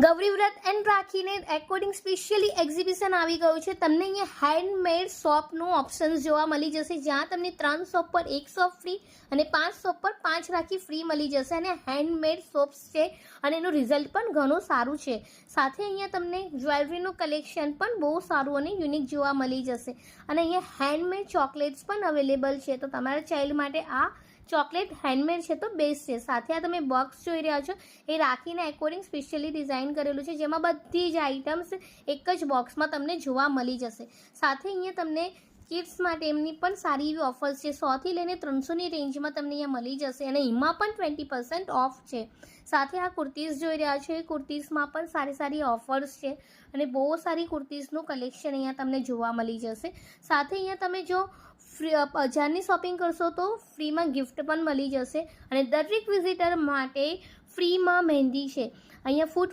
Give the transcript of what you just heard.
ગૌરી વ્રત એન્ડ રાખીને according specially exhibition આવી ગયું છે. તમને અહીંયા હેન્ડમેડ શોપનું ઓપ્શન જોવા મળી જશે, જ્યાં તમને 3 શોપ પર 1 શોપ ફ્રી અને 5 શોપ પર 5 રાખી ફ્રી મળી જશે. અને હેન્ડમેડ શોપ્સ છે અને એનું રિઝલ્ટ પણ ઘણું સારું છે. સાથે અહીંયા તમને જ્વેલરીનું કલેક્શન પણ બહુ સારું અને યુનિક જોવા મળી જશે. અને અહીંયા હેન્ડમેડ ચોકલેટ્સ પણ અવેલેબલ છે, તો તમારા ચાઇલ્ડ માટે આ ચોકલેટ હેન્ડમેડ છે તો બેસ્ટ છે. સાથે આ તમે બોક્સ જોઈ રહ્યા છો એ રાખીના એકોર્ડિંગ સ્પેશિયલી ડિઝાઇન કરેલું છે, જેમાં બધી જ આઇટમ્સ એક જ બોક્સમાં તમને જોવા મળી જશે. સાથે અહીંયા તમને કિડ્સ માટે એમની પણ સારી એવી ઓફર્સ છે. 100 થી લઈને 300ની રેન્જમાં તમને અહીંયા મળી જશે અને એમાં પણ 20% ઓફ છે. સાથે આ કુર્તીઝ જોઈ રહ્યા છો, એ કુર્તીઝમાં પણ સારી ઓફર્સ છે અને બહુ સારી કુર્તીઝનું કલેક્શન અહીંયા તમને જોવા મળી જશે. સાથે અહીંયા તમે જો 1000ની શોપિંગ કરશો તો ફ્રીમાં ગિફ્ટ પણ મળી જશે અને દરેક વિઝિટર માટે ફ્રીમાં મહેંદી છે. અહીંયા ફૂટ